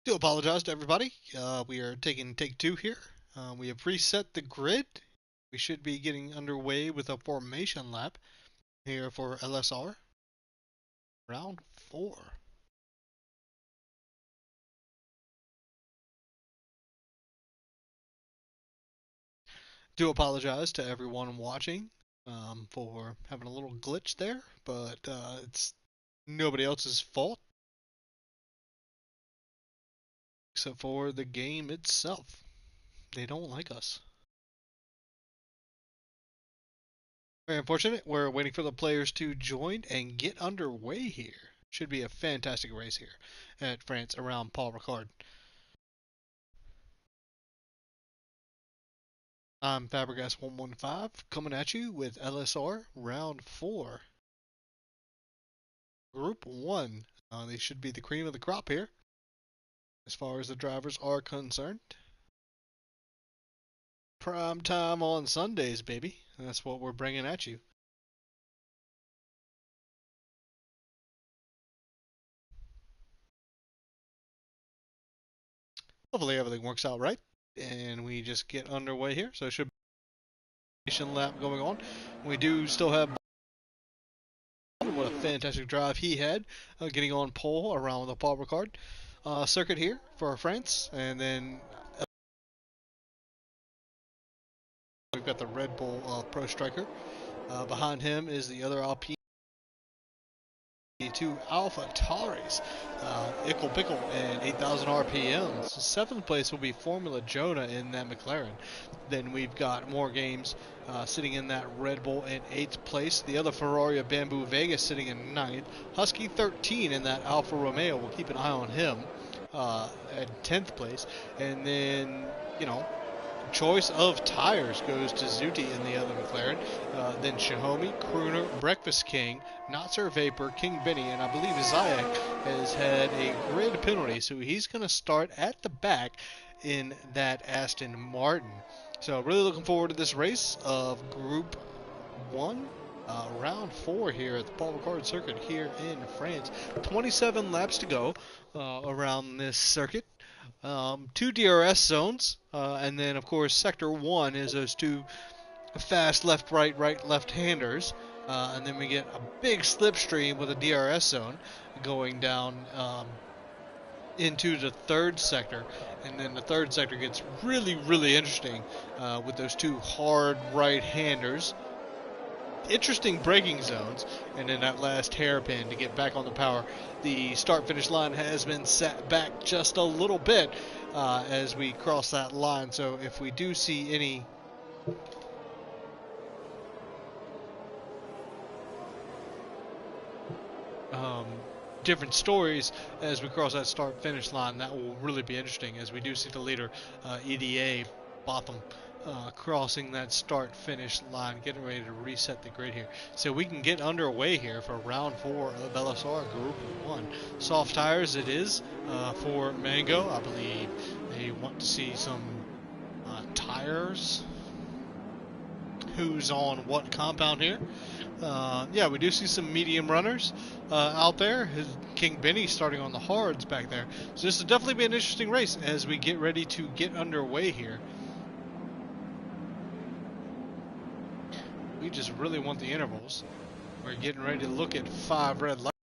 Do apologize to everybody. We are taking take two here. We have reset the grid. We should be getting underway with a formation lap here for LSR. Round 4. Do apologize to everyone watching for having a little glitch there, but it's nobody else's fault except for the game itself. They don't like us. Very unfortunate. We're waiting for the players to join and get underway here. Should be a fantastic race here at France around Paul Ricard. I'm Fabregas115 coming at you with LSR round 4. Group 1. They should be the cream of the crop here as far as the drivers are concerned. Prime time on Sundays, baby. That's what we're bringing at you. Hopefully everything works out right and we just get underway here. So it should be a lap going on. We do still have what a fantastic drive he had getting on pole around the Paul Ricard circuit here for France. And then we've got the Red Bull Pro Striker. Behind him is the other Alpine. Two Alpha Tauris, Ickle Pickle, and 8,000 RPMs. Seventh place will be Formula Jonah in that McLaren. Then we've got more games sitting in that Red Bull in 8th place. The other Ferrari of Bamboo Vegas sitting in 9th. Husky 13 in that Alfa Romeo. We'll keep an eye on him at 10th place. And then, choice of tires goes to Zuti in the other McLaren. Then Xiaomi, Crooner, Breakfast King, Not Sir Vapor, King Benny, and I believe Zayek has had a grid penalty, so he's going to start at the back in that Aston Martin. So really looking forward to this race of Group 1. Round 4 here at the Paul Ricard circuit here in France. 27 laps to go around this circuit. 2 DRS zones, and then of course Sector 1 is those two fast left-right, left-handers, and then we get a big slipstream with a DRS zone going down into the 3rd sector, and then the 3rd sector gets really interesting with those two hard right-handers. Interesting braking zones, and then that last hairpin to get back on the power. The start-finish line has been set back just a little bit as we cross that line, so if we do see any different stories as we cross that start-finish line, that will really be interesting, as we do see the leader, EDA Botham, crossing that start-finish line, getting ready to reset the grid here. So we can get underway here for round 4 of LSR Group 1. Soft tires it is for Mango. I believe they want to see some tires. Who's on what compound here? Yeah, we do see some medium runners out there. King Benny starting on the hards back there. So this will definitely be an interesting race as we get ready to get underway here. We just really want the intervals. We're getting ready to look at 5 red lights.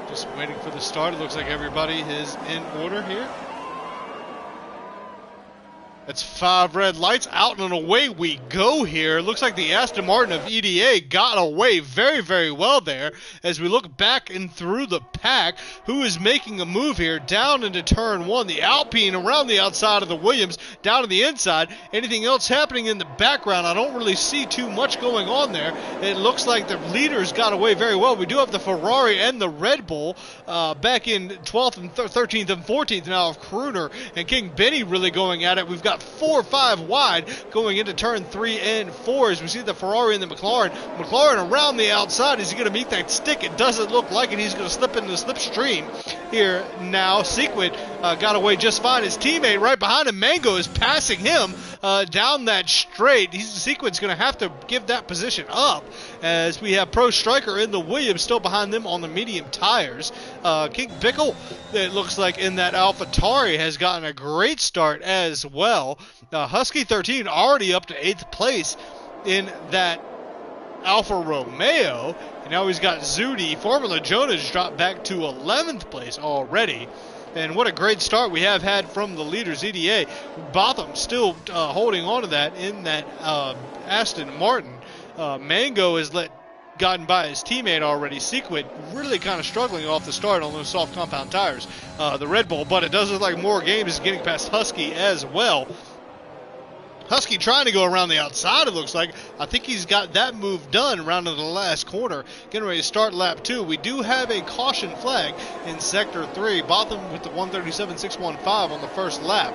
Just waiting for the start. It looks like everybody is in order here. That's 5 red lights out and away we go here. Looks like the Aston Martin of EDA got away very well there as we look back and through the pack. Who is making a move here down into turn 1? The Alpine around the outside of the Williams down to the inside. Anything else happening in the background? I don't really see too much going on there. It looks like the leaders got away very well. We do have the Ferrari and the Red Bull back in 12th and 13th and 14th now of Crooner and King Benny really going at it. We've got 4 or 5 wide going into turn 3 and 4 as we see the Ferrari and the McLaren. McLaren around the outside. Is he going to meet that stick? It doesn't look like it. He's going to slip into the slipstream here now. Sequid got away just fine. His teammate right behind him, Mango, is passing him down that straight. Sequin's going to have to give that position up as we have Pro Striker in the Williams still behind them on the medium tires. King Bickle, it looks like in that AlphaTauri, has gotten a great start as well. Husky 13 already up to 8th place in that Alfa Romeo, and now he's got Zudi. Formula Jonah's dropped back to 11th place already. And what a great start we have had from the leaders, EDA. Botham still holding on to that in that Aston Martin. Mango has gotten by his teammate already. Sequit really kind of struggling off the start on those soft compound tires. The Red Bull, but it does look like More Games is getting past Husky as well. Husky trying to go around the outside, it looks like. I think he's got that move done around to the last corner. Getting ready to start lap 2. We do have a caution flag in Sector 3. Botham with the 137.615 on the first lap.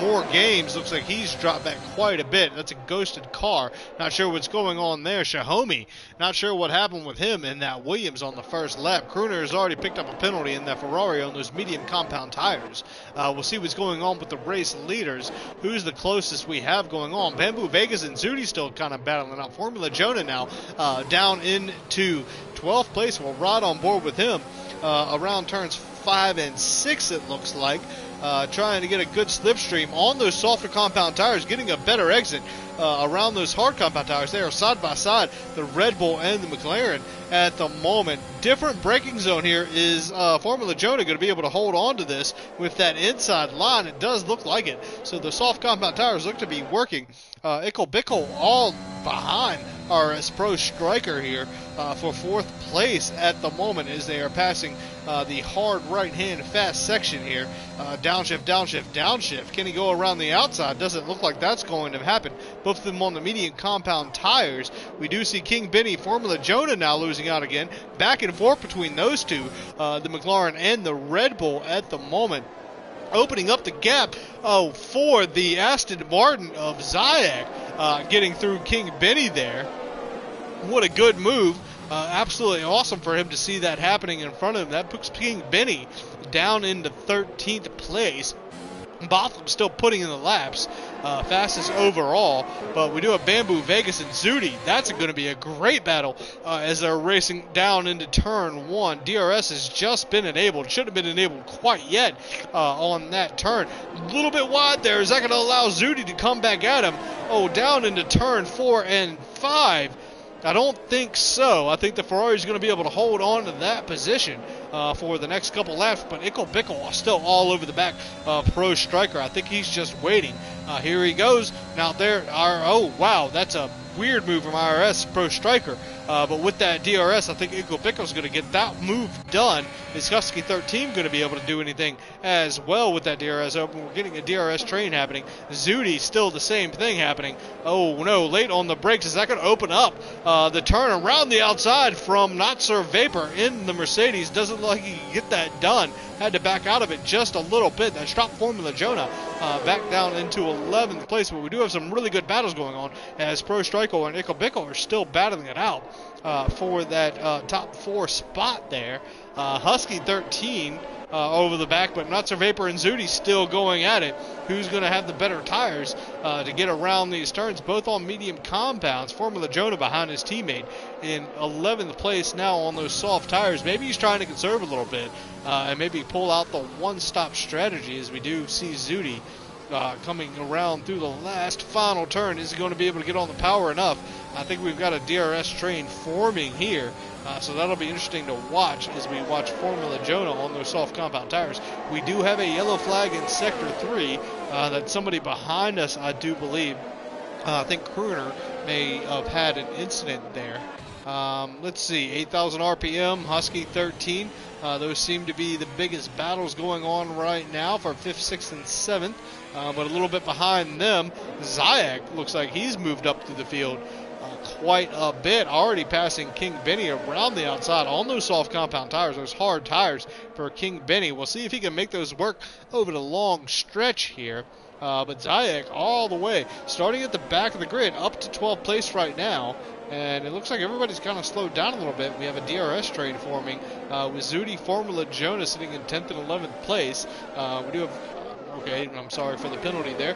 More Games, looks like he's dropped back quite a bit. That's a ghosted car. Not sure what's going on there. Shahomey, not sure what happened with him in that Williams on the first lap. Kruner has already picked up a penalty in that Ferrari on those medium compound tires. We'll see what's going on with the race leaders. Who's the closest we have going on? Bamboo Vegas and Zudi still kind of battling out. Formula Jonah now down into 12th place. We'll ride on board with him around turns 5 and 6, it looks like. Trying to get a good slipstream on those softer compound tires, getting a better exit around those hard compound tires. They are side by side, the Red Bull and the McLaren at the moment. Different braking zone here. Is Formula Jonah going to be able to hold on to this with that inside line? It does look like it. So the soft compound tires look to be working. Ickle Bickle all behind RS Pro Striker here for 4th place at the moment as they are passing the hard right-hand fast section here. Downshift, downshift, downshift. Can he go around the outside? Doesn't look like that's going to happen. Both of them on the medium compound tires. We do see King Benny, Formula Jonah now losing out again. Back and forth between those two, the McLaren and the Red Bull at the moment. Opening up the gap for the Aston Martin of Zayek, getting through King Benny there. What a good move. Absolutely awesome for him to see that happening in front of him. That puts King Benny down into 13th place. Botham still putting in the laps, fastest overall, but we do have Bamboo Vegas and Zudi. That's going to be a great battle as they're racing down into turn 1. DRS has just been enabled. Shouldn't have been enabled quite yet on that turn. A little bit wide there. Is that going to allow Zudi to come back at him? Oh, down into turn 4 and 5. I don't think so. I think the Ferrari is going to be able to hold on to that position for the next couple laps, but Ickle Bickle still all over the back of Pro Striker. I think he's just waiting. Here he goes. Now there are, oh wow, that's a weird move from RS Pro Striker. But with that DRS, I think Ickle Bickle's going to get that move done. Is Husky 13 going to be able to do anything as well with that DRS open? We're getting a DRS train happening. Zudi, still the same thing happening. Oh no, late on the brakes. Is that going to open up the turn around the outside from Not Sir Vapor in the Mercedes? Doesn't look like he can get that done. Had to back out of it just a little bit. That's dropped Formula Jonah back down into 11th place. But we do have some really good battles going on as Pro Striker and Ickle Bickle are still battling it out for that top 4 spot there. Husky 13 over the back, but Not Sir Vapor and Zudi still going at it. Who's going to have the better tires to get around these turns? Both on medium compounds. Formula Jonah behind his teammate in 11th place now on those soft tires. Maybe he's trying to conserve a little bit and maybe pull out the one-stop strategy, as we do see Zudi coming around through the last final turn. Is he going to be able to get on the power enough? I think we've got a DRS train forming here. So that'll be interesting to watch as we watch Formula Jonah on those soft compound tires. We do have a yellow flag in Sector 3 that somebody behind us, I do believe, I think Kruner may have had an incident there. Let's see, 8,000 RPM, Husky 13. Those seem to be the biggest battles going on right now for 5th, 6th, and 7th. But a little bit behind them, Zayek looks like he's moved up through the field quite a bit, already passing King Benny around the outside on those soft compound tires, those hard tires for King Benny. We'll see if he can make those work over the long stretch here. But Zayek all the way, starting at the back of the grid, up to 12th place right now. And it looks like everybody's kind of slowed down a little bit. We have a DRS train forming with Zudi, Formula Jonah sitting in 10th and 11th place. We do have Okay, I'm sorry for the penalty there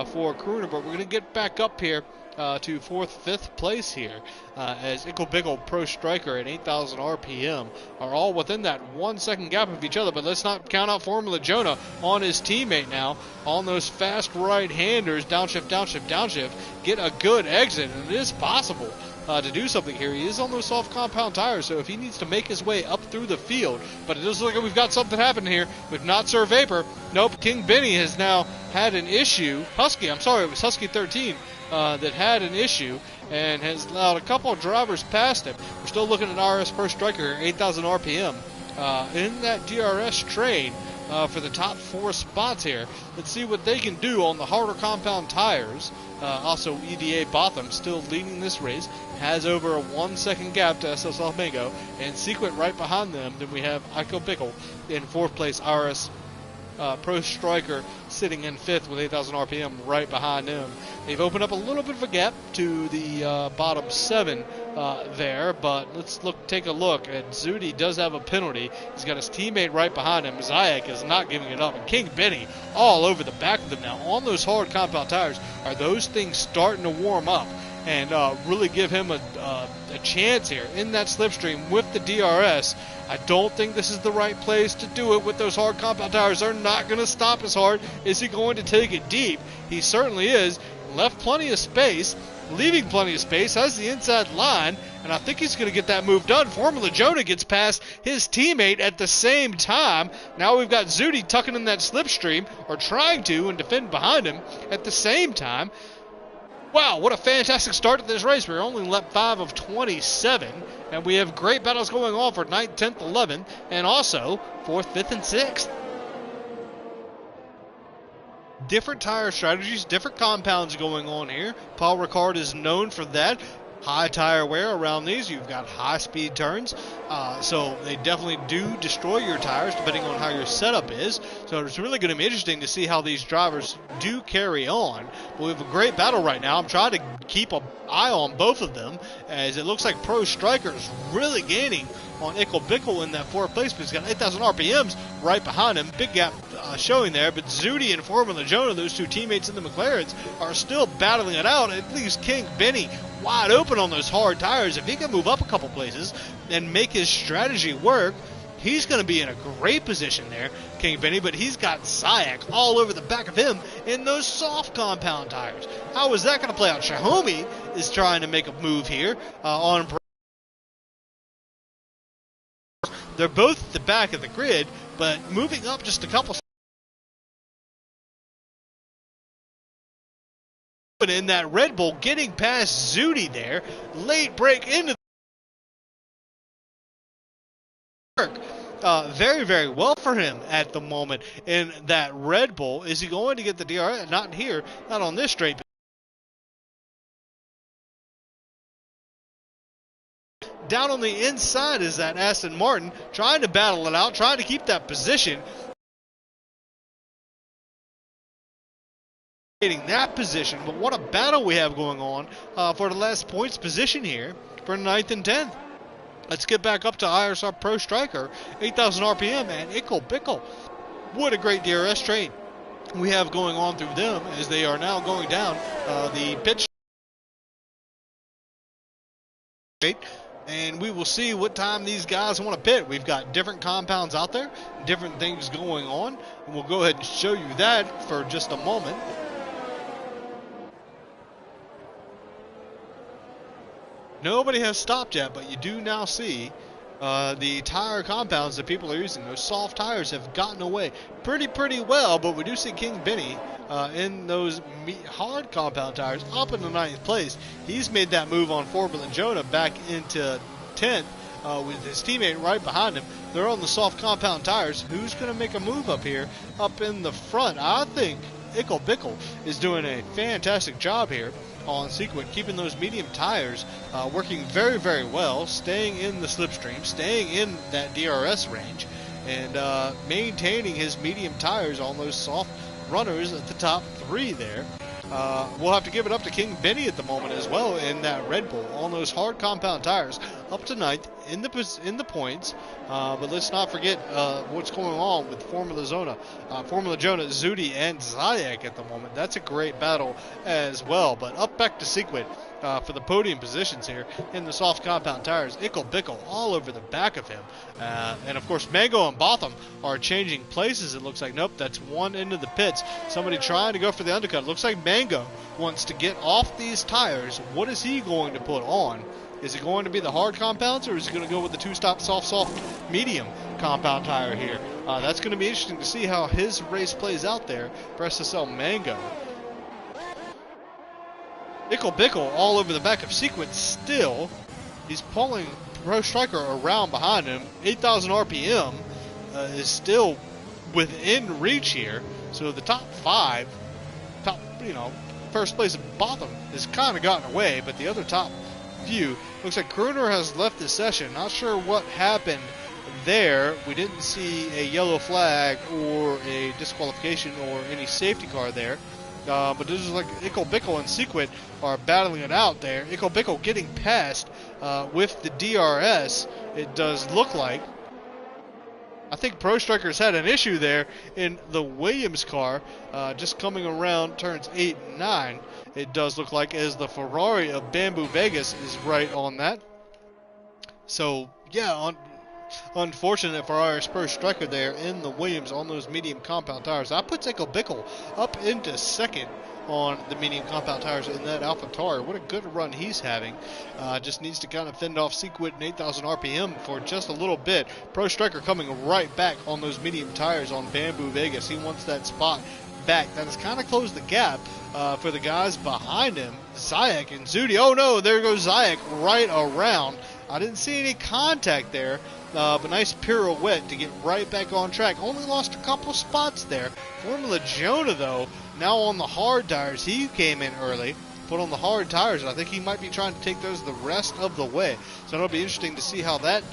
for Kruner, but we're going to get back up here to 4th, 5th place here as Ickle Bickle Pro Striker at 8,000 RPM are all within that 1 second gap of each other. But let's not count out Formula Jonah on his teammate now on those fast right-handers. Downshift, downshift, downshift. Get a good exit, and it is possible to do something here. He is on those soft compound tires, so if he needs to make his way up through the field, but it does look like we've got something happening here with not Sir Vapor. Nope, King Benny has now had an issue. Husky, I'm sorry, it was Husky 13 that had an issue and has allowed a couple of drivers past him. We're still looking at RS Pro Striker, 8,000 RPM in that DRS train for the top 4 spots here. Let's see what they can do on the harder compound tires. Also, EDA Botham still leading this race, has over a 1 second gap to SS Mango, and Sequent right behind them. Then we have Ico Pickle in 4th place, RS Pro Striker sitting in 5th with 8,000 RPM right behind him. They've opened up a little bit of a gap to the bottom 7 there, but let's take a look. And Zudi does have a penalty. He's got his teammate right behind him. Zayak is not giving it up, and King Benny all over the back of them now. On those hard compound tires, are those things starting to warm up and really give him a chance here in that slipstream with the DRS? I don't think this is the right place to do it with those hard compound tires. They're not going to stop as hard. Is he going to take it deep? He certainly is. Left plenty of space, leaving plenty of space, has the inside line, and I think he's going to get that move done. Formula Jonah gets past his teammate at the same time. Now we've got Zudi tucking in that slipstream, or trying to, and defend behind him at the same time. Wow, what a fantastic start to this race. We're only lap 5 of 27, and we have great battles going on for 9th, 10th, 11th, and also 4th, 5th, and 6th. Different tire strategies, different compounds going on here. Paul Ricard is known for that. High tire wear around these. You've got high speed turns, so they definitely do destroy your tires depending on how your setup is. So it's really going to be interesting to see how these drivers do carry on. But we have a great battle right now. I'm trying to keep an eye on both of them, as it looks like Pro Striker is really gaining on Ickle Bickle in that 4th place, but he's got 8,000 RPMs right behind him. Big gap showing there, but Zudi and Formula Jonah, those two teammates in the McLarens, are still battling it out. It leaves King Benny wide open on those hard tires. If he can move up a couple places and make his strategy work, he's going to be in a great position there, King Benny, but he's got Zayak all over the back of him in those soft compound tires. How is that going to play out? Shahomi is trying to make a move here on. They're both at the back of the grid, but moving up just a couple. In that Red Bull, getting past Zudi there. Late break into the work. Very, very well for him at the moment in that Red Bull. Is he going to get the DRS? Not here, not on this straight. Down on the inside is that Aston Martin, trying to battle it out, trying to keep that position. That position, but what a battle we have going on for the last points position here for 9th and 10th. Let's get back up to IRSR Pro Striker, 8,000 RPM, and Ickle Bickle. What a great DRS train we have going on through them as they are now going down the pitch. And we will see what time these guys want to pit. We've got different compounds out there, different things going on, and we'll go ahead and show you that for just a moment. Nobody has stopped yet, but you do now see the tire compounds that people are using. Those soft tires have gotten away pretty well, but we do see King Benny in those hard compound tires up in the 9th place. He's made that move on Formula Jonah back into 10th with his teammate right behind him. They're on the soft compound tires. Who's going to make a move up here up in the front? I think Ickle Bickle is doing a fantastic job here on Sequent, keeping those medium tires working very well, staying in the slipstream, staying in that DRS range, and maintaining his medium tires on those soft runners at the top 3 there. We'll have to give it up to King Benny at the moment as well in that Red Bull on those hard compound tires. up to 9th in the points. But let's not forget what's going on with Formula Jonah, Zudi, and Zayak at the moment. That's a great battle as well. But up back to Sequit for the podium positions here in the soft compound tires. Ickle Bickle all over the back of him. And of course, Mango and Botham are changing places. It looks like, nope, that's one into the pits. Somebody trying to go for the undercut. It looks like Mango wants to get off these tires. What is he going to put on? Is it going to be the hard compounds, or is he going to go with the two-stop soft medium compound tire here? That's going to be interesting to see how his race plays out there for SSL Mango. Ickle Bickle all over the back of Sequence still. He's pulling Pro Striker around behind him. 8,000 RPM is still within reach here. So the top 5, first place at bottom has kind of gotten away, but the other top few, looks like Kruner has left the session. Not sure what happened there. We didn't see a yellow flag or a disqualification or any safety car there. But this is like Ickle Bickle and Sequit are battling it out there. Ickle Bickle getting past with the DRS, it does look like. I think Pro Striker's had an issue there in the Williams car, just coming around turns 8 and 9. It does look like, as the Ferrari of Bamboo Vegas is right on that. So, yeah, unfortunate for RS Pro Striker there in the Williams on those medium compound tires. I put Ickle Bickle up into second on the medium compound tires in that AlphaTauri. What a good run he's having. Just needs to kind of fend off Sequit and 8,000 RPM for just a little bit. Pro Striker coming right back on those medium tires on Bamboo Vegas. He wants that spot back. That has kind of closed the gap for the guys behind him, Zayak and Zudi. Oh no, there goes Zayak right around. I didn't see any contact there, but nice pirouette to get right back on track. Only lost a couple spots there. Formula Jonah, though, now on the hard tires. He came in early, put on the hard tires, and I think he might be trying to take those the rest of the way. So it'll be interesting to see how that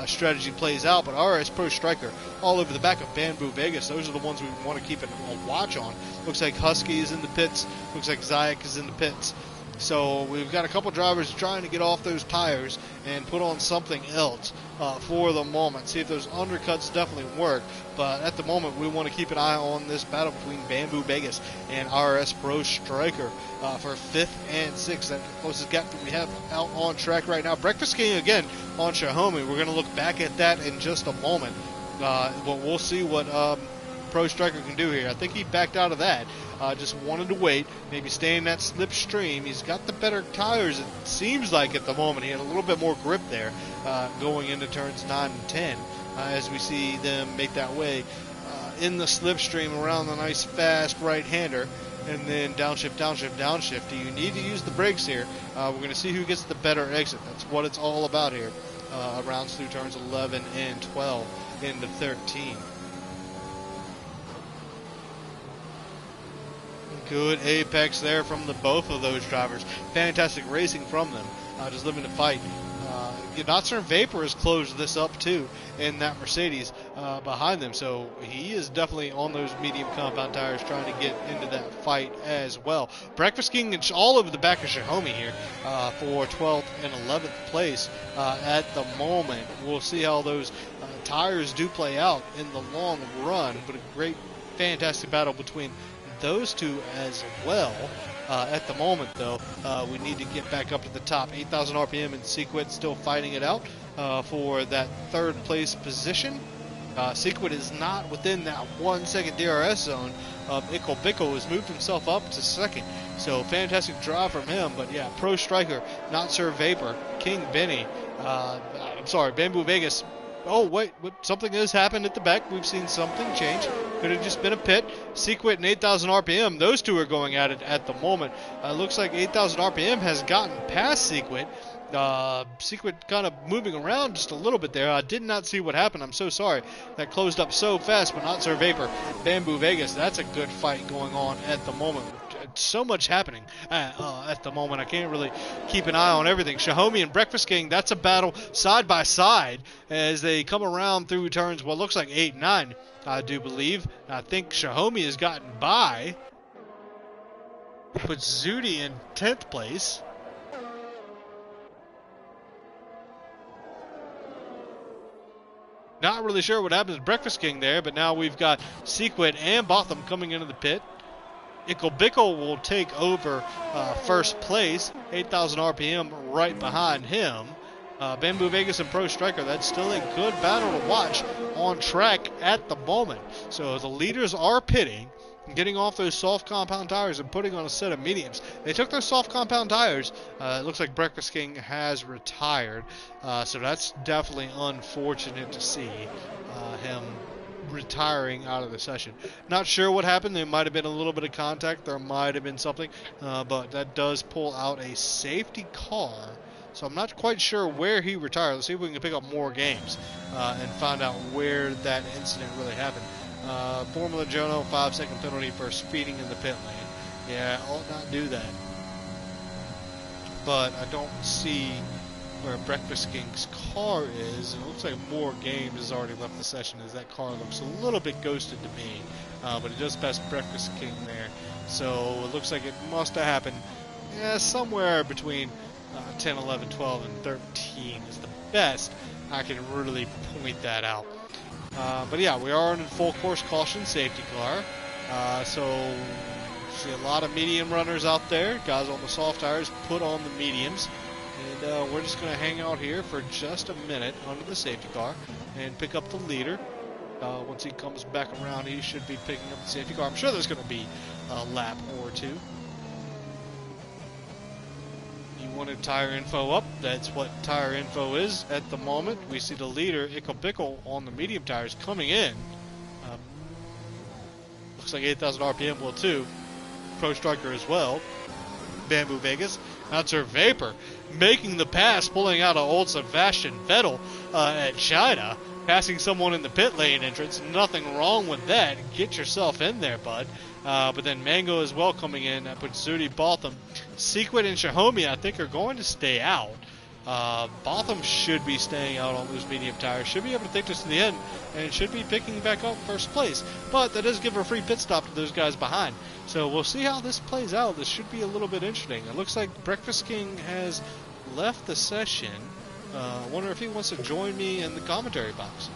strategy plays out. But RS Pro Striker all over the back of Bamboo Vegas. Those are the ones we want to keep a watch on. Looks like Husky is in the pits. Looks like Zayak is in the pits. So we've got a couple drivers trying to get off those tires and put on something else for the moment. See if those undercuts definitely work. But at the moment, we want to keep an eye on this battle between Bamboo Vegas and RS Pro Striker for 5th and 6th. That's the closest gap that we have out on track right now. Breakfast King again on Shahomey. We're going to look back at that in just a moment. But we'll see what Pro Striker can do here. I think he backed out of that. Just wanted to wait, maybe stay in that slipstream. He's got the better tires, it seems like, at the moment. He had a little bit more grip there going into turns 9 and 10 as we see them make that way in the slipstream around the nice fast right-hander. And then downshift, downshift, downshift. Do you need to use the brakes here? We're going to see who gets the better exit. That's what it's all about here. Around through turns 11 and 12 into 13. Good apex there from both of those drivers. Fantastic racing from them. Just living to fight. Notser Vapor has closed this up too in that Mercedes behind them. So he is definitely on those medium compound tires trying to get into that fight as well. Breakfast King is all over the back of Shahomey here for 12th and 11th place at the moment. We'll see how those tires do play out in the long run. But a great, fantastic battle between those two as well. At the moment, though, we need to get back up to the top. 8,000 RPM and Sequit still fighting it out for that 3rd place position. Sequit is not within that 1 second DRS zone. Ickle Bickle has moved himself up to 2nd. So fantastic drive from him. But yeah, Pro Striker, Not Sir Vapor, King Benny, Bamboo Vegas. Oh, wait, something has happened at the back. We've seen something change. Could have just been a pit. Sequit and 8,000 RPM, those two are going at it at the moment. Looks like 8,000 RPM has gotten past Sequit. Sequit kind of moving around just a little bit there. I did not see what happened. I'm so sorry. That closed up so fast, but Not Sir Vapor. Bamboo Vegas, that's a good fight going on at the moment. So much happening at the moment. I can't really keep an eye on everything. Shahomey and Breakfast King, that's a battle side by side as they come around through turns, well, looks like 8 and 9, I do believe. I think Shahomey has gotten by. Puts Zudi in 10th place. Not really sure what happens to Breakfast King there, but now we've got Sequid and Botham coming into the pit. Ickle Bickle will take over first place, 8,000 RPM right behind him. Bamboo Vegas and Pro Striker, that's still a good battle to watch on track at the moment. So the leaders are pitting, getting off those soft compound tires and putting on a set of mediums. They took those soft compound tires. It looks like Breakfast King has retired. So that's definitely unfortunate to see him retiring out of the session. Not sure what happened. There might have been a little bit of contact. There might have been something. But that does pull out a safety car. So I'm not quite sure where he retired. Let's see if we can pick up more games and find out where that incident really happened. Formula Jono, 5-second penalty for speeding in the pit lane. Yeah, ought not do that. But I don't see where Breakfast King's car is. And it looks like more games has already left the session, as that car looks a little bit ghosted to me. But it does pass Breakfast King there. So it looks like it must have happened somewhere between 10, 11, 12, and 13 is the best I can really point that out. But yeah, we are in full course caution safety car. So see a lot of medium runners out there. Guys on the soft tires put on the mediums. And we're just going to hang out here for just a minute under the safety car and pick up the leader. Once he comes back around, he should be picking up the safety car. I'm sure there's going to be a lap or two. You wanted tire info up. That's what tire info is at the moment. We see the leader, Ickle Bickle, on the medium tires coming in. Looks like 8,000 RPM will too. Pro Striker as well. Bamboo Vegas. That's her Vapor making the pass, pulling out an old Sebastian Vettel at China, passing someone in the pit lane entrance. Nothing wrong with that. Get yourself in there, bud. But then Mango as well coming in. That puts Zudi, Botham, Sequid, and Shahomi, I think, are going to stay out. Botham should be staying out on those medium tires. Should be able to take this to the end and should be picking back up first place. But that does give her a free pit stop to those guys behind. So we'll see how this plays out. This should be a little bit interesting. It looks like Breakfast King has left the session. I wonder if he wants to join me in the commentary box.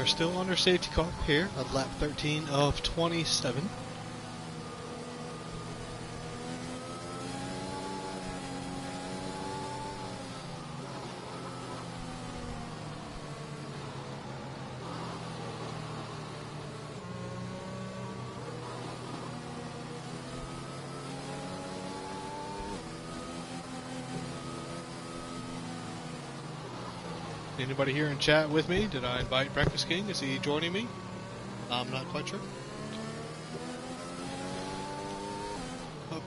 are still under safety car here at lap 13 of 27. Anybody here in chat with me? Did I invite Breakfast King? Is he joining me? I'm not quite sure.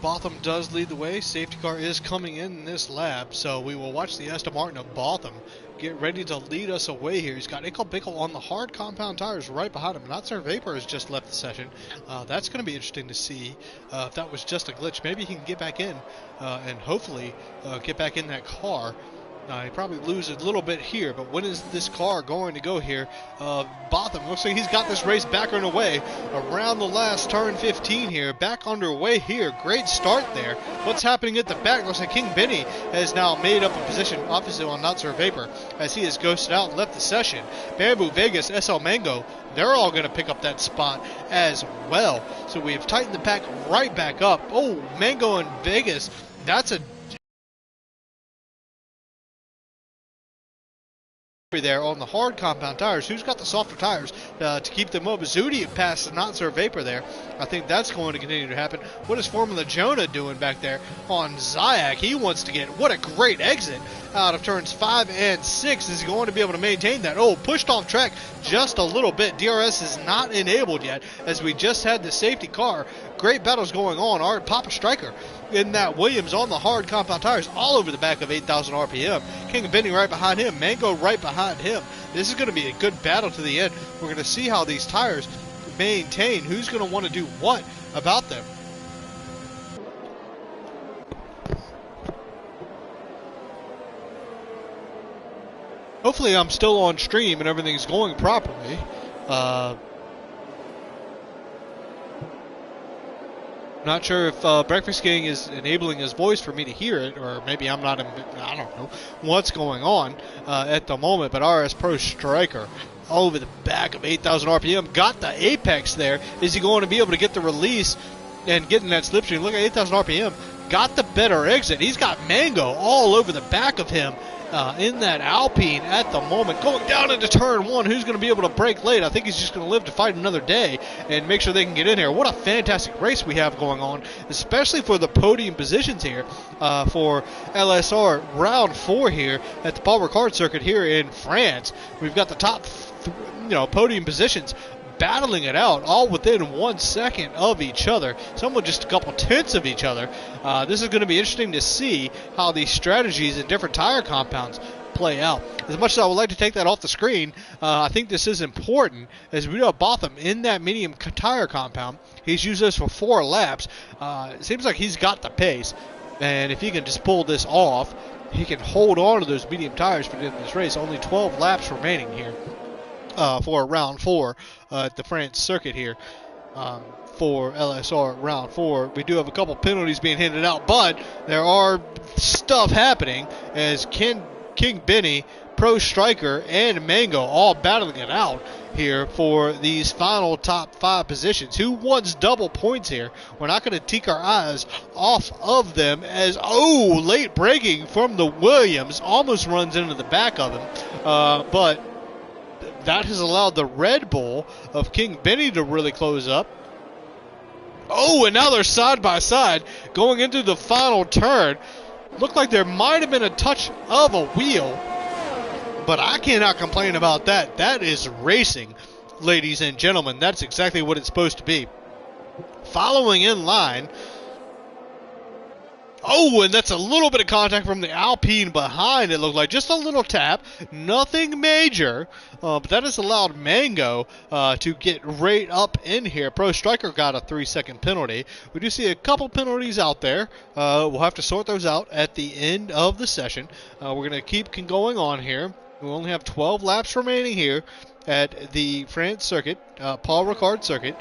Botham does lead the way. Safety car is coming in this lap, so we will watch the Aston Martin of Botham get ready to lead us away here. He's got Ickle Bickle on the hard compound tires right behind him. Not Sir Vapor has just left the session. That's going to be interesting to see if that was just a glitch. Maybe he can get back in and hopefully get back in that car. He probably loses a little bit here, but when is this car going to go here? Botham looks like he's got this race back underway around the last turn 15 here. Back underway here. Great start there. What's happening at the back? Looks like King Benny has now made up a position opposite on Not Sir Vapor as he has ghosted out and left the session. Bamboo Vegas, SL Mango, they're all going to pick up that spot as well. So we have tightened the pack right back up. Oh, Mango and Vegas, that's a there on the hard compound tires. Who's got the softer tires to keep them up? Zudi past the Not Sir Vapor there. I think that's going to continue to happen. What is Formula Jonah doing back there on Zayak? He wants to get, what a great exit out of turns 5 and 6. Is he going to be able to maintain that? Oh, pushed off track just a little bit. DRS is not enabled yet as we just had the safety car. Great battles going on. Our Papa Striker in that Williams on the hard compound tires all over the back of 8,000 RPM. King Benny right behind him. Mango right behind him. This is going to be a good battle to the end. We're going to see how these tires maintain. Who's going to want to do what about them? Hopefully I'm still on stream and everything's going properly. Not sure if Breakfast King is enabling his voice for me to hear it, or maybe I'm not. I don't know what's going on at the moment. But RS Pro Striker all over the back of 8,000 RPM got the apex there. Is he going to be able to get the release and get in that slipstream? Look at 8,000 RPM. Got the better exit. He's got Mango all over the back of him. In that Alpine at the moment. Going down into turn 1. Who's going to be able to brake late? I think he's just going to live to fight another day and make sure they can get in here. What a fantastic race we have going on, especially for the podium positions here for LSR round 4 here at the Paul Ricard circuit here in France. We've got the top podium positions battling it out all within 1 second of each other. Some with just a couple tenths of each other. This is going to be interesting to see how these strategies in different tire compounds play out. As much as I would like to take that off the screen, I think this is important as we know Botham in that medium tire compound. He's used this for 4 laps. It seems like he's got the pace, and if he can just pull this off, he can hold on to those medium tires for the end of this race. Only 12 laps remaining here. For round 4 at the France circuit here for LSR round 4. We do have a couple penalties being handed out, but there are stuff happening as King Benny, Pro Striker, and Mango all battling it out here for these final top 5 positions. Who wants double points here? We're not going to take our eyes off of them as, late braking from the Williams almost runs into the back of him, but that has allowed the Red Bull of King Benny to really close up. Oh, and now they're side by side going into the final turn. Looked like there might have been a touch of a wheel, but I cannot complain about that. That is racing, ladies and gentlemen. That's exactly what it's supposed to be. Following in line. Oh, and that's a little bit of contact from the Alpine behind, it looked like. Just a little tap. Nothing major. But that has allowed Mango to get right up in here. Pro Striker got a 3-second penalty. We do see a couple penalties out there. We'll have to sort those out at the end of the session. We're going to keep going on here. We only have 12 laps remaining here at the France circuit, Paul Ricard circuit,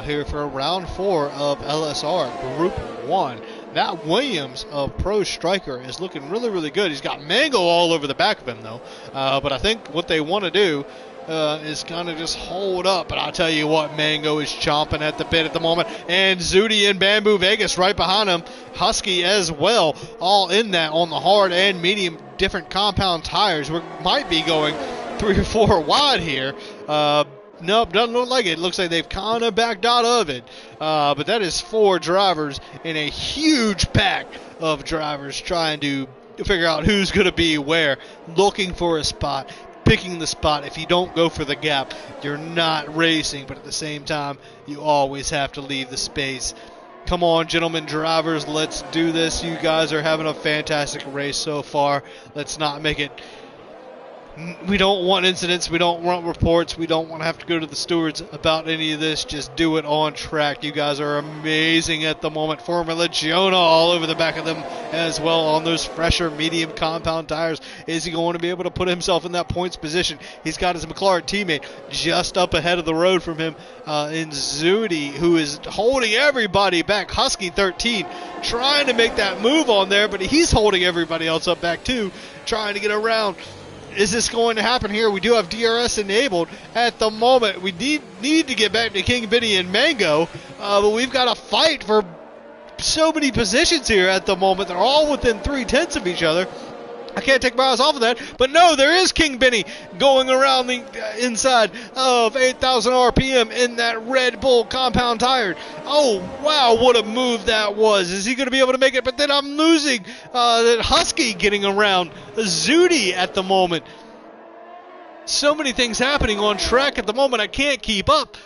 here for round 4 of LSR Group 1. That Williams of Pro Striker is looking really, really good. He's got Mango all over the back of him, though. But I think what they want to do is going to just hold up. But I'll tell you what, Mango is chomping at the bit at the moment. And Zudi and Bamboo Vegas right behind him. Husky as well, all in that on the hard and medium different compound tires. We might be going 3 or 4 wide here. Nope, doesn't look like it. Looks like they've kind of backed out of it. But that is 4 drivers in a huge pack of drivers trying to figure out who's going to be where, looking for a spot, picking the spot. If you don't go for the gap, you're not racing, but at the same time, you always have to leave the space. Come on, gentlemen drivers, let's do this. You guys are having a fantastic race so far. Let's not make it... We don't want incidents. We don't want reports. We don't want to have to go to the stewards about any of this. Just do it on track. You guys are amazing at the moment. Formula Jonah all over the back of them as well on those fresher medium compound tires. Is he going to be able to put himself in that points position? He's got his McLaren teammate just up ahead of the road from him in Zudi, who is holding everybody back. Husky 13 trying to make that move on there, but he's holding everybody else up back too, trying to get around. Is this going to happen here? We do have DRS enabled at the moment. We need to get back to King Benny and Mango, but we've got to fight for so many positions here at the moment. They're all within 3/10 of each other. I can't take my eyes off of that, but no, there is King Benny going around the inside of 8,000 RPM in that Red Bull compound tire. Oh, wow, what a move that was. Is he going to be able to make it? But then I'm losing that Husky getting around Zudi at the moment. So many things happening on track at the moment, I can't keep up.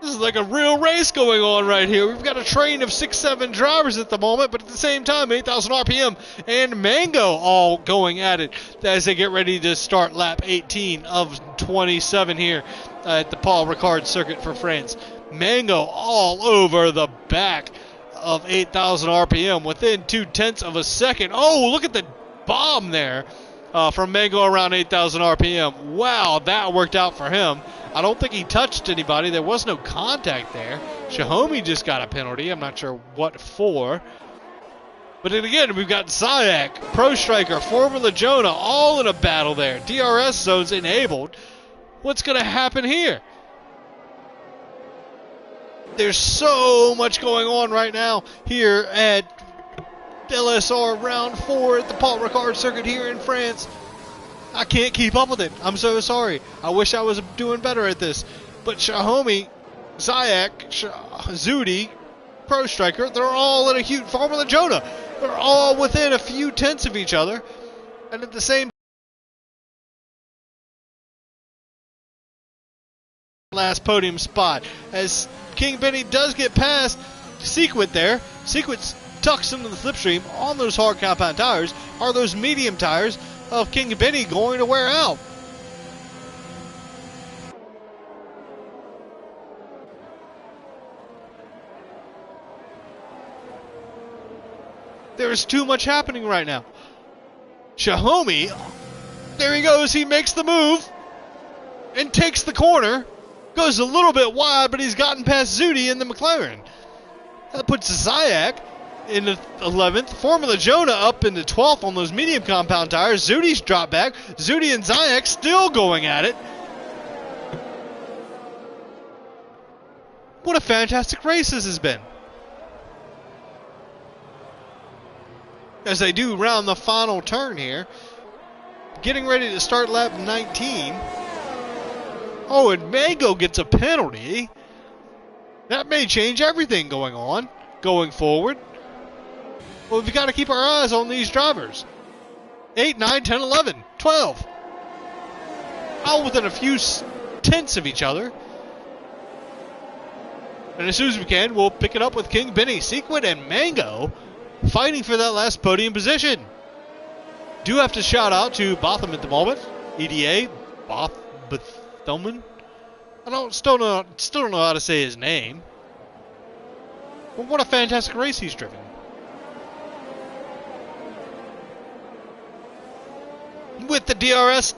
This is like a real race going on right here. We've got a train of 6-7 drivers at the moment, but at the same time, 8,000 RPM and Mango all going at it as they get ready to start lap 18 of 27 here at the Paul Ricard circuit for France. Mango all over the back of 8,000 RPM within 0.2 of a second. Oh, look at the bomb there from Mango around 8,000 RPM. Wow, that worked out for him. I don't think he touched anybody. There was no contact there. Shahomie just got a penalty. I'm not sure what for. But then again, we've got Zayak, Pro Striker, Formula Jonah, all in a battle there. DRS zones enabled. What's going to happen here? There's so much going on right now here at LSR Round 4 at the Paul Ricard circuit here in France. I can't keep up with it. I'm so sorry. I wish I was doing better at this. But Shahomie, Zayak, Zudi, Pro Striker, they're all in a huge Formula Jonah. They're all within a few tenths of each other. And at the same last podium spot. As King Benny does get past Sequit there. Sequit tucks into the slipstream on those hard compound tires. Are those medium tires of King Benny going to wear out? There's too much happening right now. Shahomie, there he goes. He makes the move and takes the corner. Goes a little bit wide, but he's gotten past Zudi in the McLaren. That puts Zayak in the 11th. Formula Jonah up into 12th on those medium compound tires. Zudi's dropped back. Zudi and Zayak still going at it. What a fantastic race this has been. As they do round the final turn here. Getting ready to start lap 19. Oh, and Mango gets a penalty. That may change everything going forward. Well, we've got to keep our eyes on these drivers. 8, 9, 10, 11, 12. All within a few tenths of each other. And as soon as we can, we'll pick it up with King Benny, Sequit, and Mango fighting for that last podium position. Do have to shout out to Botham at the moment. EDA, Bothaman. Still don't know how to say his name. But what a fantastic race he's driven. With the DRS,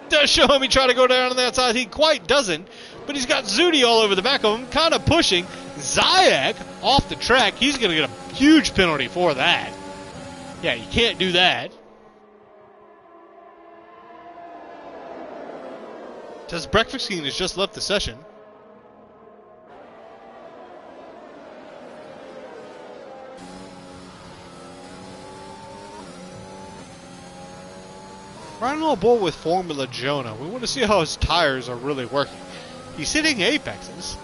does Shahomie try to go down on that side? He quite doesn't, but he's got Zudi all over the back of him, kind of pushing. Zayak off the track. He's going to get a huge penalty for that. Yeah, you can't do that. Says Breakfast King has just left the session. Riding on board with Formula Jonah. We want to see how his tires are really working. He's hitting apexes.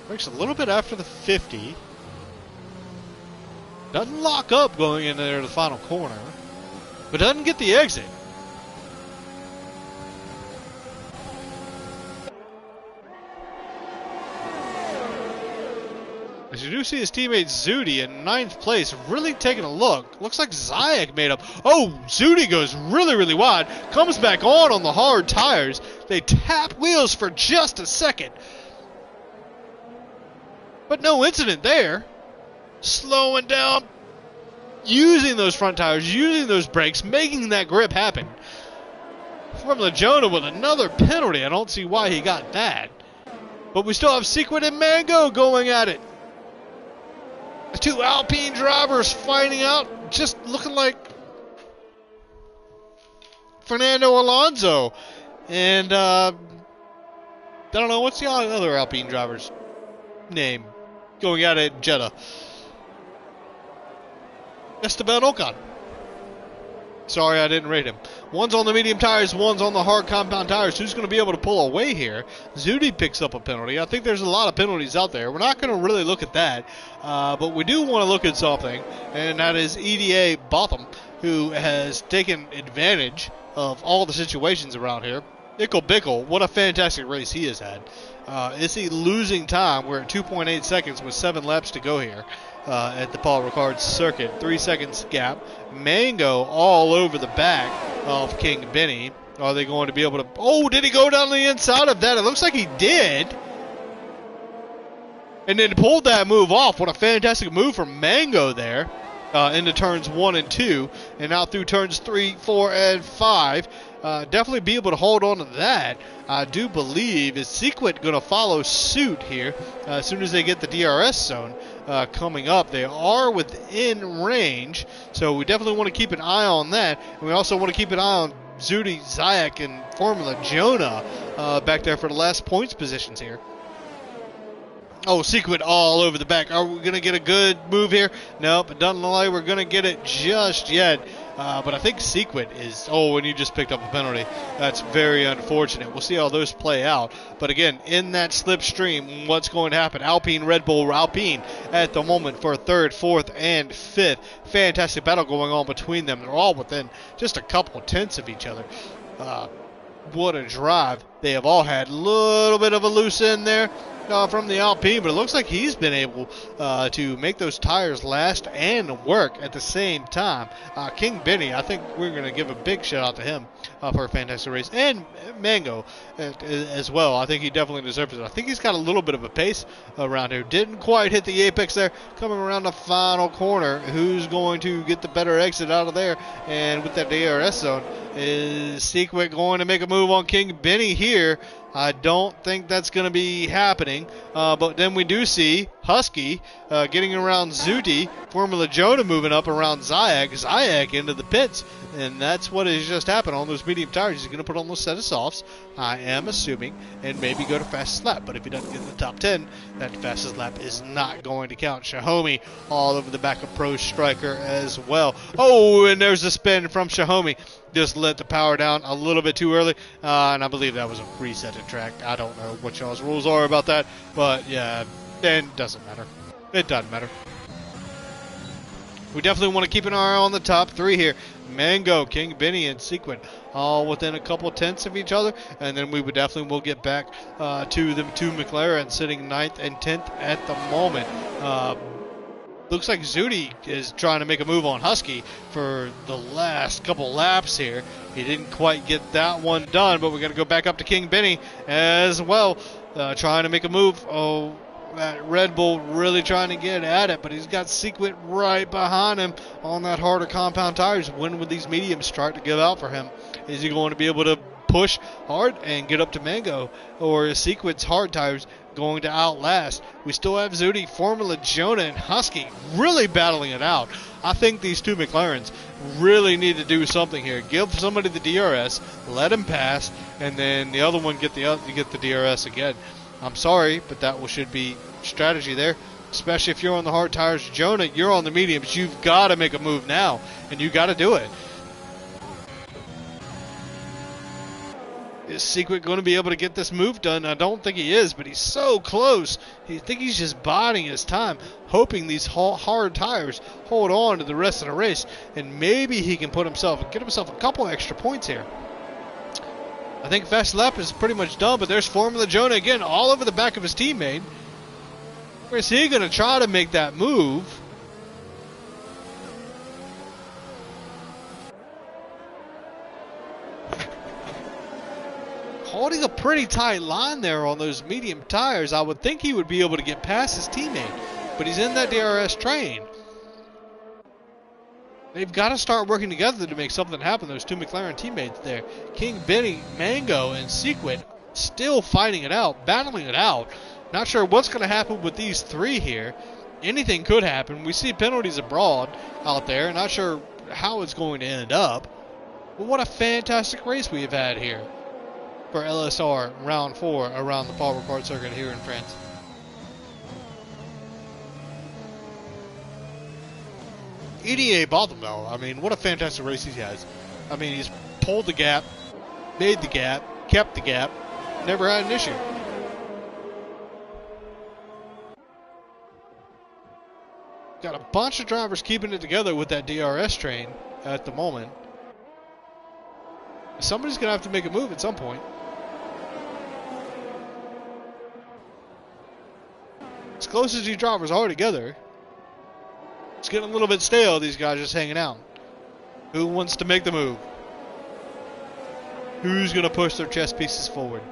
Breaks a little bit after the 50. Doesn't lock up going into there to the final corner, but doesn't get the exit. As you do see his teammate Zudi in 9th place, really taking a look. Looks like Zayek made up. Oh, Zudi goes really, really wide. Comes back on the hard tires. They tap wheels for just a second. But no incident there. Slowing down. Using those front tires, using those brakes, making that grip happen. Formula Jonah with another penalty. I don't see why he got that. But we still have Sequin and Mango going at it. The two Alpine drivers fighting out, just looking like Fernando Alonso. And, I don't know, what's the other Alpine driver's name? Going at it in Jeddah. Esteban Ocon. Sorry, I didn't rate him. One's on the medium tires, one's on the hard compound tires. Who's going to be able to pull away here? Zudi picks up a penalty. I think there's a lot of penalties out there. We're not going to really look at that, but we do want to look at something, and that is EDA Botham, who has taken advantage of all the situations around here. Ickle Bickle, what a fantastic race he has had. Is he losing time? We're at 2.8 seconds with 7 laps to go here. At the Paul Ricard circuit. 3 seconds gap. Mango all over the back of King Benny. Are they going to be able to... Oh, did he go down the inside of that? It looks like he did. And then pulled that move off. What a fantastic move from Mango there. Into turns 1 and 2. And now through turns 3, 4, and 5. Definitely be able to hold on to that. I do believe is Sequit going to follow suit here as soon as they get the DRS zone coming up. They are within range, so we definitely want to keep an eye on that. And we also want to keep an eye on Zudi, Zayek, and Formula Jonah back there for the last points positions here. Oh, Sequit all over the back. Are we going to get a good move here? Nope, it doesn't look like we're going to get it just yet. But I think Sequit is... Oh, and you just picked up a penalty. That's very unfortunate. We'll see how those play out. But again, in that slipstream, what's going to happen? Alpine, Red Bull, Alpine at the moment for 3rd, 4th, and 5th. Fantastic battle going on between them. They're all within just a couple tenths of each other. What a drive they have all had. A little bit of a loose end there from the Alpine, but it looks like he's been able to make those tires last and work at the same time. King Benny, I think we're going to give a big shout out to him for a fantastic race. And Mango as well. I think he definitely deserves it. I think he's got a little bit of a pace around here. Didn't quite hit the apex there. Coming around the final corner, who's going to get the better exit out of there? And with that DRS zone, is Sequit going to make a move on King Benny here? I don't think that's going to be happening. But then we do see Husky getting around Zuti. Formula Jonah moving up around Zayek. Zayek into the pits. And that's what has just happened on those medium tires. He's going to put on those set of softs, I am assuming, and maybe go to fastest lap. But if he doesn't get in the top 10, that fastest lap is not going to count. Shahomi all over the back of Pro Striker as well. Oh, and there's a spin from Shahomi. Just let the power down a little bit too early. And I believe that was a resetted track. I don't know what y'all's rules are about that. But yeah, it doesn't matter. It doesn't matter. We definitely want to keep an eye on the top 3 here. Mango, King Benny, and Sequin all within a couple tenths of each other. And then we would definitely will get back to the 2 McLaren sitting 9th and 10th at the moment. Looks like Zudi is trying to make a move on Husky for the last couple laps here. He didn't quite get that one done, but we're going to go back up to King Benny as well. Trying to make a move. Oh, that Red Bull really trying to get at it, but he's got Sequit right behind him on that harder compound tires. When would these mediums start to give out for him? Is he going to be able to push hard and get up to Mango, or is Sequit's hard tires going to outlast. We still have Zudi, Formula Jonah, and Husky really battling it out. I think these two McLarens really need to do something here. Give somebody the DRS, let him pass, and then the other one get the DRS again. I'm sorry, but that should be strategy there, especially if you're on the hard tires. Jonah, you're on the mediums. You've got to make a move now, and you got to do it. Is Secret going to be able to get this move done? I don't think he is, but he's so close. I think he's just biding his time, hoping these hard tires hold on to the rest of the race, and maybe he can get himself a couple extra points here. I think fast lap is pretty much done, but there's Formula Jonah again, all over the back of his teammate. Where is he going to try to make that move? Holding a pretty tight line there on those medium tires. I would think he would be able to get past his teammate, but he's in that DRS train. They've got to start working together to make something happen. Those two McLaren teammates there. King Benny, Mango, and Sequit still fighting it out, battling it out. Not sure what's going to happen with these three here. Anything could happen. We see penalties abroad out there. Not sure how it's going to end up. But what a fantastic race we have had here for LSR round 4 around the Paul Ricard circuit here in France. EDA Botham, though, I mean, what a fantastic race he has. I mean, he's pulled the gap, made the gap, kept the gap, never had an issue. Got a bunch of drivers keeping it together with that DRS train at the moment. Somebody's going to have to make a move at some point. As close as these drivers are together, it's getting a little bit stale, these guys just hanging out. Who wants to make the move? Who's going to push their chess pieces forward?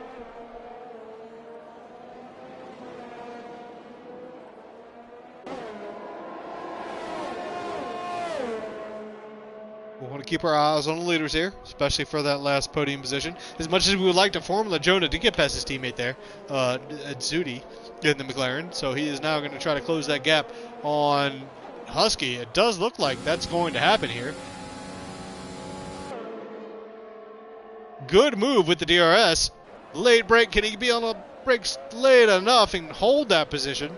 We want to keep our eyes on the leaders here, especially for that last podium position. As much as we would like to Formula Jonah to get past his teammate there, Zudi in the McLaren. So he is now going to try to close that gap on Husky. It does look like that's going to happen here. Good move with the DRS. Late break. Can he be on the brakes late enough and hold that position?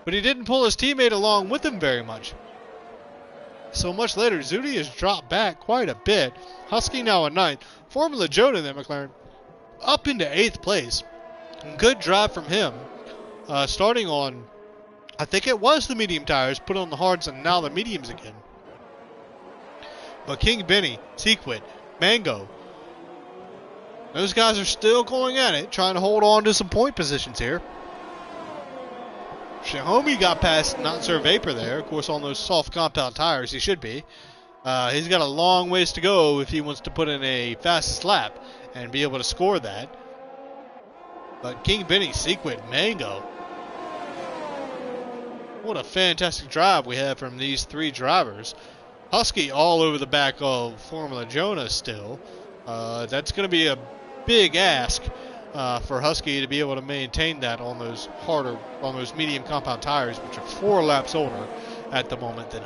But he didn't pull his teammate along with him very much. So much later, Zudi has dropped back quite a bit. Husky now in 9th. Formula Jonah in that McLaren up into 8th place. Good drive from him. Starting on, I think it was the medium tires, put on the hards, and now the mediums again. But King Benny, Sequit, Mango, those guys are still going at it, trying to hold on to some point positions here. Xiaomi got past Not Sir Vapor there. Of course, on those soft compound tires, he should be. He's got a long ways to go if he wants to put in a fastest lap and be able to score that. But King Benny, Sequit, Mango. What a fantastic drive we have from these three drivers. Husky all over the back of Formula Jonah still. That's going to be a big ask for Husky to be able to maintain that on those medium compound tires, which are 4 laps older at the moment than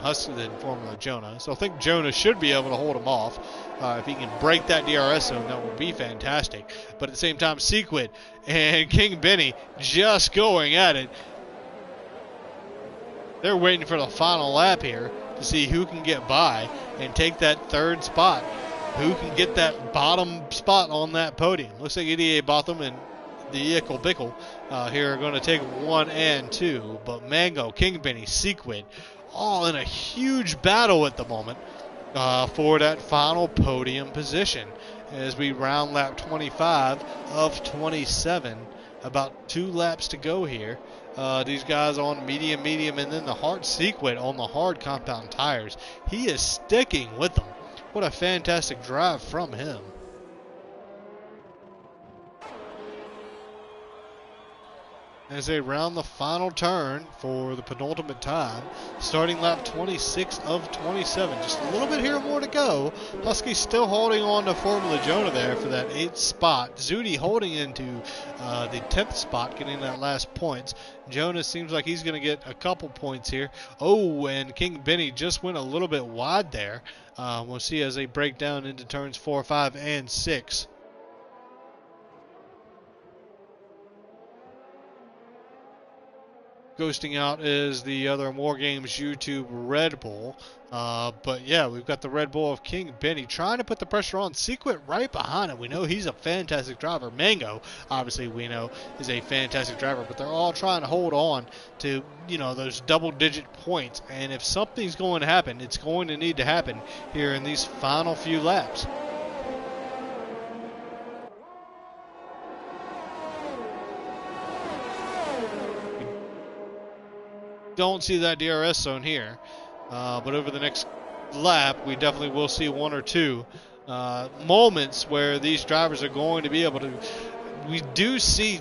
Formula Jonah. So I think Jonah should be able to hold him off. If he can break that DRS zone, that would be fantastic. But at the same time, Sequit and King Benny just going at it. They're waiting for the final lap here to see who can get by and take that 3rd spot. Who can get that bottom spot on that podium? Looks like EDA Botham and the Ickle Bickle here are going to take 1 and 2. But Mango, King Benny, Sequit, all in a huge battle at the moment for that final podium position. As we round lap 25 of 27. About 2 laps to go here. These guys on medium, and then the hard Sequit on the hard compound tires. He is sticking with them. What a fantastic drive from him. as they round the final turn for the penultimate time. Starting lap 26 of 27. Just a little bit here more to go. Husky still holding on to Formula Jonah there for that 8th spot. Zudi holding into the 10th spot, getting that last points. Jonah seems like he's going to get a couple points here. Oh, and King Benny just went a little bit wide there. We'll see as they break down into turns 4, 5, and 6. Ghosting out is the other More Games YouTube Red Bull. But yeah, we've got the Red Bull of King Benny trying to put the pressure on. Secret right behind him. We know he's a fantastic driver. Mango, obviously, we know is a fantastic driver. But they're all trying to hold on to, those double-digit points. And if something's going to happen, it's going to need to happen here in these final few laps. Don't see that DRS zone here, but over the next lap we definitely will see one or two moments where these drivers are going to be able to. We do see,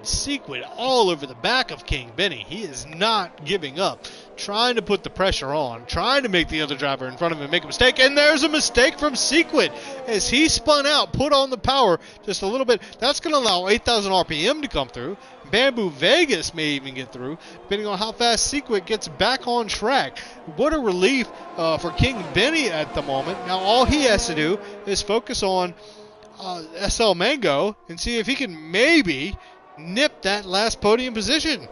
Sequid all over the back of King Benny. He is not giving up, trying to put the pressure on, trying to make the other driver in front of him make a mistake, and there's a mistake from Sequid as he spun out, put on the power just a little bit. That's going to allow 8,000 RPM to come through. Bamboo Vegas may even get through, depending on how fast Sequid gets back on track. What a relief for King Benny at the moment. Now all he has to do is focus on SL Mango and see if he can maybe nip that last podium position.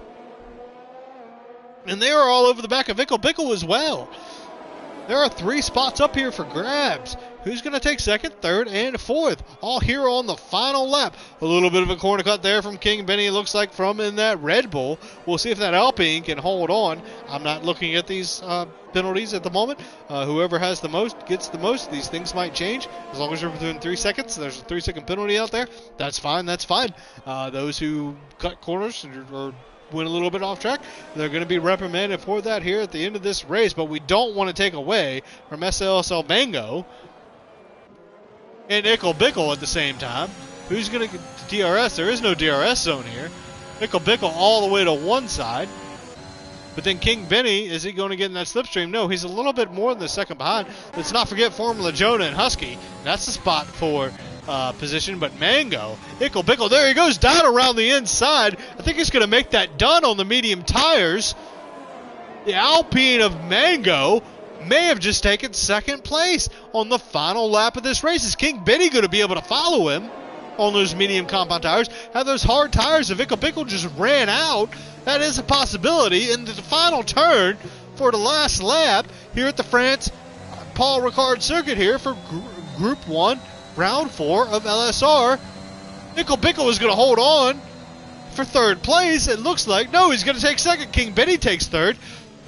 And they are all over the back of Bickle as well. There are 3 spots up here for grabs. Who's going to take second, third, and fourth? All here on the final lap. A little bit of a corner cut there from King Benny, it looks like, from in that Red Bull. We'll see if that Alpine can hold on. I'm not looking at these penalties at the moment. Whoever has the most gets the most. These things might change. As long as you're within 3 seconds, there's a 3-second penalty out there. That's fine. That's fine. Those who cut corners or went a little bit off track, they're going to be reprimanded for that here at the end of this race, but we don't want to take away from SLSL Mango and Bickle at the same time. Who's going to get DRS? There is no DRS zone here. Bickle all the way to one side. But then King Benny, is he going to get in that slipstream? No, he's a little bit more than the second behind. Let's not forget Formula Jonah and Husky. That's the spot for position, but Mango, Bickle, there he goes, down around the inside. I think he's going to make that done on the medium tires. The Alpine of Mango may have just taken second place on the final lap of this race. Is King Benny going to be able to follow him on those medium compound tires? Have those hard tires if Bickle just ran out? That is a possibility into the final turn for the last lap here at the France Paul Ricard circuit here for Group 1. Round 4 of LSR. Bickle is going to hold on for third place. It looks like. No, he's going to take second. King Benny takes third.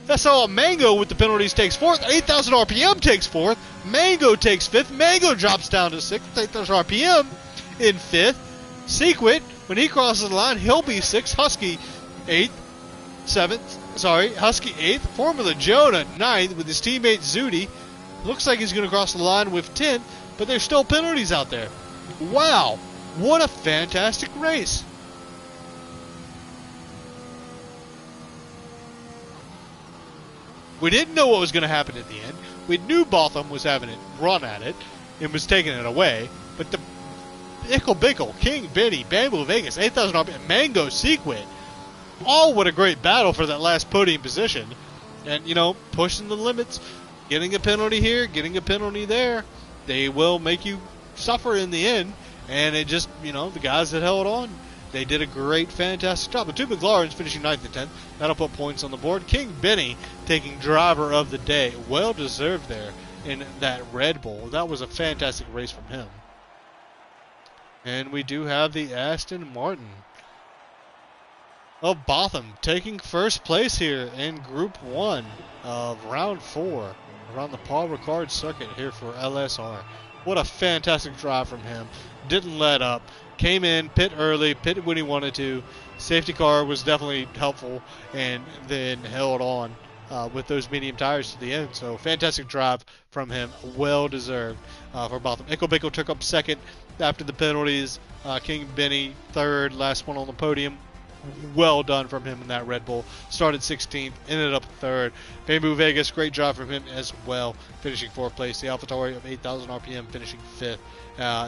SL Mango with the penalties takes fourth. 8,000 RPM takes fourth. Mango takes fifth. Mango drops down to sixth. 8,000 RPM in fifth. Sequit, when he crosses the line, he'll be sixth. Husky, eighth. Husky eighth. Formula Jonah, ninth with his teammate Zudi. Looks like he's going to cross the line with 10th. But there's still penalties out there. Wow, what a fantastic race. We didn't know what was going to happen at the end. We knew Botham was having it run at it and was taking it away. But the Bickle, King Benny, Bamboo Vegas, 8,000 RPM, Mango, Sequid, all what a great battle for that last podium position. And, pushing the limits, getting a penalty here, getting a penalty there. They will make you suffer in the end, and it just, the guys that held on, they did a great, fantastic job. The two McLarens finishing 9th and 10th. That'll put points on the board. King Benny taking driver of the day. Well deserved there in that Red Bull. That was a fantastic race from him. And we do have the Aston Martin of Botham taking first place here in Group 1 of Round 4. Around the Paul Ricard circuit here for LSR. What a fantastic drive from him. Didn't let up. Came in, pit early, pitted when he wanted to. Safety car was definitely helpful, and then held on with those medium tires to the end. So fantastic drive from him. Well deserved for Botham. Bickle took up second after the penalties. King Benny third, last one on the podium. Well done from him in that Red Bull. Started 16th, ended up 3rd. Bamboo Vegas, great job from him as well, finishing 4th place. The AlphaTauri of 8,000 RPM finishing 5th.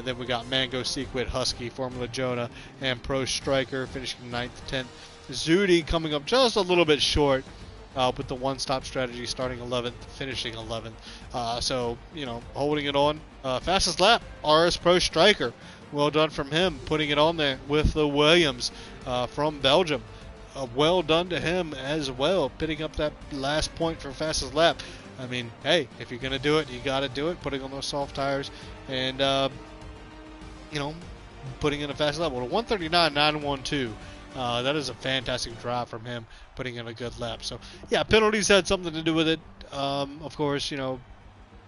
Then we got Mango Sequid, Husky, Formula Jonah, and Pro Striker finishing 9th, 10th. Zudi coming up just a little bit short with the one-stop strategy, starting 11th, finishing 11th. So, holding it on. Fastest lap, RS Pro Striker. Well done from him, putting it on there with the Williams from Belgium. Well done to him as well, picking up that last point for fastest lap. I mean, hey, if you're going to do it, you got to do it, putting on those soft tires and, putting in a fast lap. Well, a 139.912. That is a fantastic drive from him, putting in a good lap. So, yeah, penalties had something to do with it. Of course,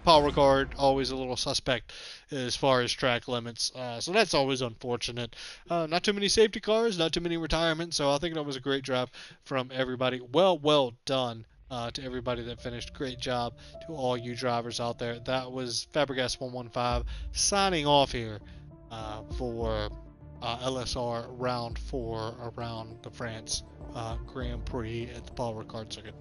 power card, always a little suspect as far as track limits. So that's always unfortunate. Not too many safety cars, not too many retirements. So I think that was a great drive from everybody. Well done to everybody that finished. Great job to all you drivers out there. That was Fabregas 115 signing off here for LSR round 4 around the France Grand Prix at the Paul Ricard circuit.